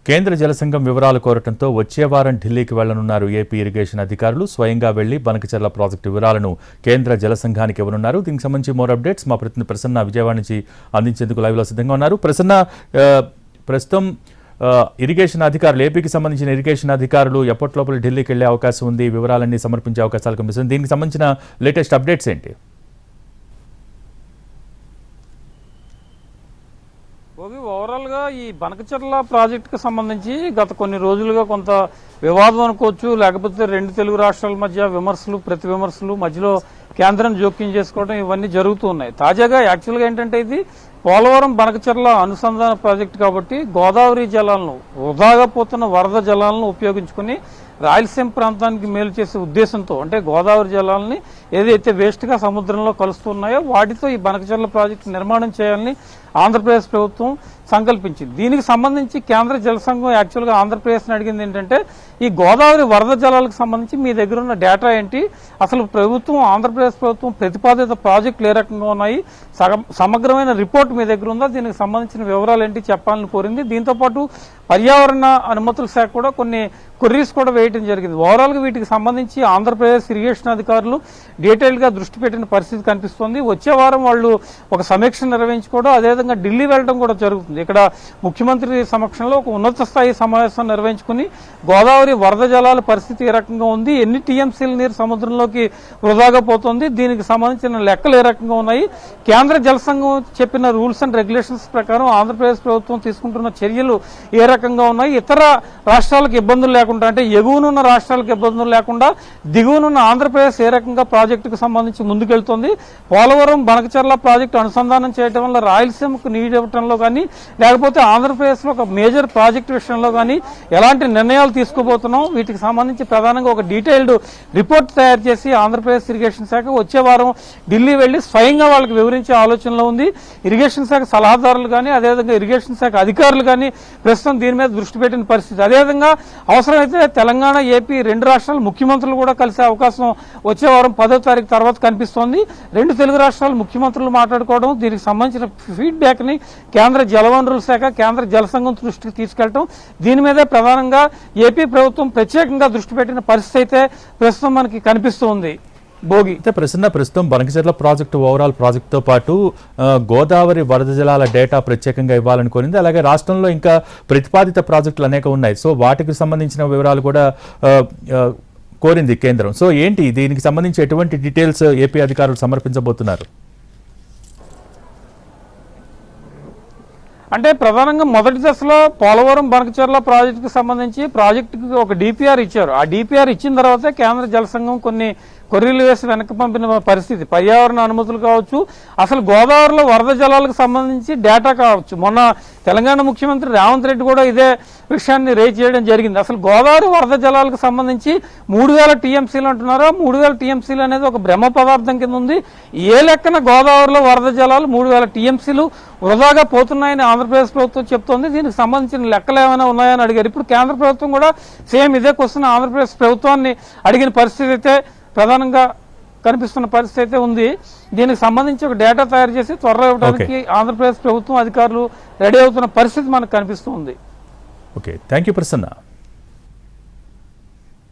కేంద్ర జలసంఘం వివరాలు కోరటంతో వచ్చే వారం ఢిల్లీకి వెళ్లనున్నారు ఏపీ ఇరిగేషన్ అధికారులు. స్వయంగా వెళ్లి బనకచెర్ల ప్రాజెక్టు వివరాలను కేంద్ర జలసంఘానికి ఇవ్వనున్నారు. దీనికి సంబంధించి మోర్ అప్డేట్స్ మా ప్రతినిధి ప్రసన్న విజయవాడ నుంచి అందించేందుకు లైవ్లో సిద్ధంగా ఉన్నారు. ప్రసన్న, ప్రస్తుతం ఇరిగేషన్ అధికారులు, ఏపీకి సంబంధించిన ఇరిగేషన్ అధికారులు ఎప్పటిలోపల ఢిల్లీకి వెళ్లే అవకాశం ఉంది, వివరాలన్నీ సమర్పించే అవకాశాలు కనిపిస్తుంది. దీనికి సంబంధించిన లేటెస్ట్ అప్డేట్స్ ఏంటి? ఓవరాల్గా ఈ బనకచెర్ల ప్రాజెక్టుకు సంబంధించి గత కొన్ని రోజులుగా కొంత వివాదం అనుకోవచ్చు, లేకపోతే రెండు తెలుగు రాష్ట్రాల మధ్య విమర్శలు, ప్రతి విమర్శలు, మధ్యలో కేంద్రం జోక్యం చేసుకోవడం ఇవన్నీ జరుగుతూ ఉన్నాయి. తాజాగా యాక్చువల్గా ఏంటంటే ఇది పోలవరం బనకచెర్ల అనుసంధాన ప్రాజెక్టు కాబట్టి గోదావరి జలాలను, వృధాగా పోతున్న వరద జలాలను ఉపయోగించుకుని రాయలసీమ ప్రాంతానికి మేలు చేసే ఉద్దేశంతో, అంటే గోదావరి జలాలని ఏదైతే వేస్ట్గా సముద్రంలో కలుస్తున్నాయో వాటితో ఈ బనకచెర్ల ప్రాజెక్టు నిర్మాణం చేయాలని ఆంధ్రప్రదేశ్ ప్రభుత్వం సంకల్పించింది. దీనికి సంబంధించి కేంద్ర జలసంఘం యాక్చువల్గా ఆంధ్రప్రదేశ్ని అడిగింది ఏంటంటే ఈ గోదావరి వరద జలాలకు సంబంధించి మీ దగ్గర ఉన్న డేటా ఏంటి, అసలు ప్రభుత్వం, ఆంధ్రప్రదేశ్ ప్రభుత్వం ప్రతిపాదిత ప్రాజెక్టులు ఏ రకంగా ఉన్నాయి, సమగ్రమైన రిపోర్ట్ మీ దగ్గర ఉందా, దీనికి సంబంధించిన వివరాలు ఏంటి చెప్పాలని కోరింది. దీంతోపాటు పర్యావరణ అనుమతుల శాఖ కూడా కొన్ని క్వరీస్ కూడా వేయడం జరిగింది. ఓవరాల్గా వీటికి సంబంధించి ఆంధ్రప్రదేశ్ ఇరిగేషన్ అధికారులు డీటెయిల్గా దృష్టి పెట్టిన పరిస్థితి కనిపిస్తుంది. వచ్చే వారం వాళ్ళు ఒక సమీక్ష నిర్వహించుకోవడం, అదేవిధంగా ఢిల్లీ వెళ్ళడం కూడా జరుగుతుంది. ఇక్కడ ముఖ్యమంత్రి సమక్షంలో ఒక ఉన్నత స్థాయి సమావేశం నిర్వహించుకుని గోదావరి వరద జలాల పరిస్థితి ఏ రకంగా ఉంది, ఎన్ని టీఎంసీల నీరు సముద్రంలోకి వృధాగా పోతుంది, దీనికి సంబంధించిన లెక్కలు ఏ రకంగా ఉన్నాయి, కేంద్ర జలసంఘం చెప్పిన రూల్స్ అండ్ రెగ్యులేషన్స్ ప్రకారం ఆంధ్రప్రదేశ్ ప్రభుత్వం తీసుకుంటున్న చర్యలు ఏ రకంగా ఉన్నాయి, ఇతర రాష్ట్రాలకు ఇబ్బందులు లేకుండా, అంటే ఎగువనున్న రాష్ట్రాలకు ఇబ్బందులు లేకుండా దిగువనున్న ఆంధ్రప్రదేశ్ ఏ రకంగా ప్రాజెక్టుకు సంబంధించి ముందుకెళ్తుంది, పోలవరం బనకచెర్ల ప్రాజెక్టు అనుసంధానం చేయడం వల్ల రాయలసీమకు నీరు ఇవ్వడంలో కానీ, లేకపోతే ఆంధ్రప్రదేశ్లో ఒక మేజర్ ప్రాజెక్టు విషయంలో కానీ ఎలాంటి నిర్ణయాలు తీసుకోబోతున్నాం, వీటికి సంబంధించి ప్రధానంగా ఒక డీటెయిల్డ్ రిపోర్ట్ తయారు చేసి ఆంధ్రప్రదేశ్ ఇరిగేషన్ శాఖ వచ్చే వారం ఢిల్లీ వెళ్లి స్వయంగా వాళ్ళకి వివరించే ఆలోచనలో ఉంది. ఇరిగేషన్ శాఖ సలహాదారులు కానీ, అదేవిధంగా ఇరిగేషన్ శాఖ అధికారులు కానీ ప్రస్తుతం దీని మీద దృష్టి పెట్టిన పరిస్థితి. అదేవిధంగా అవసరమైతే తెలంగాణ, ఏపీ రెండు రాష్ట్రాల ముఖ్యమంత్రులు కూడా కలిసే అవకాశం వచ్చే వారం 10వ తారీఖు తర్వాత కనిపిస్తోంది. రెండు తెలుగు రాష్ట్రాల ముఖ్యమంత్రులు మాట్లాడుకోవడం, దీనికి సంబంధించిన ఫీడ్బ్యాక్ ని కేంద్ర జలవనరుల శాఖ, కేంద్ర జలసంఘం దృష్టికి తీసుకెళ్లడం, దీని మీదే ప్రధానంగా ఏపీ ప్రభుత్వం ప్రత్యేకంగా దృష్టి పెట్టిన పరిస్థితి అయితే ప్రస్తుతం మనకి కనిపిస్తుంది. అయితే ప్రస్తుతం బనకచెర్ల ప్రాజెక్టు ఓవరాల్ ప్రాజెక్టుతో పాటు గోదావరి వరద జలాల డేటా ప్రత్యేకంగా ఇవ్వాలని కోరింది. అలాగే రాష్ట్రంలో ఇంకా ప్రతిపాదిత ప్రాజెక్టులు అనేక ఉన్నాయి. సో వాటికి సంబంధించిన వివరాలు కూడా కోరింది కేంద్రం. సో ఏంటి దీనికి సంబంధించి ఎటువంటి డీటెయిల్స్ ఏపీ అధికారులు సమర్పించబోతున్నారు? అంటే ప్రధానంగా మొదటి దశలో పోలవరం బనకచెర్ల ప్రాజెక్టుకు సంబంధించి ప్రాజెక్టుకి ఒక డిపిఆర్ ఇచ్చారు. ఆ డిపిఆర్ ఇచ్చిన తర్వాతే కేంద్ర జలసంఘం కొన్ని కొర్రీలు వేసి వెనక్కి పంపిన పరిస్థితి. పర్యావరణ అనుమతులు కావచ్చు, అసలు గోదావరిలో వరద జలాలకు సంబంధించి డేటా కావచ్చు. మొన్న తెలంగాణ ముఖ్యమంత్రి రేవంత్ రెడ్డి కూడా ఇదే విషయాన్ని రేజ్ చేయడం జరిగింది. అసలు గోదావరి వరద జలాలకు సంబంధించి 3000 టీఎంసీలు అంటున్నారో, 3000 టీఎంసీలు అనేది ఒక బ్రహ్మ పదార్థం కింద ఉంది. ఏ లెక్కన గోదావరిలో వరద జలాలు 3000 టీఎంసీలు వృధాగా పోతున్నాయని ఆంధ్రప్రదేశ్ ప్రభుత్వం చెప్తోంది. దీనికి సంబంధించిన లెక్కలు ఏమైనా ఉన్నాయని అడిగారు. ఇప్పుడు కేంద్ర ప్రభుత్వం కూడా సేమ్ ఇదే క్వశ్చన్ ఆంధ్రప్రదేశ్ ప్రభుత్వాన్ని అడిగిన పరిస్థితి అయితే ప్రధానంగా కనిపిస్తున్న పరిస్థితి అయితే ఉంది. దీనికి సంబంధించి ఒక డేటా తయారు చేసి త్వరలో ఇవ్వడానికి ఆంధ్రప్రదేశ్ ప్రభుత్వం అధికారులు రెడీ అవుతున్న పరిస్థితి మనకు కనిపిస్తుంది. Okay, thank you Prasanna.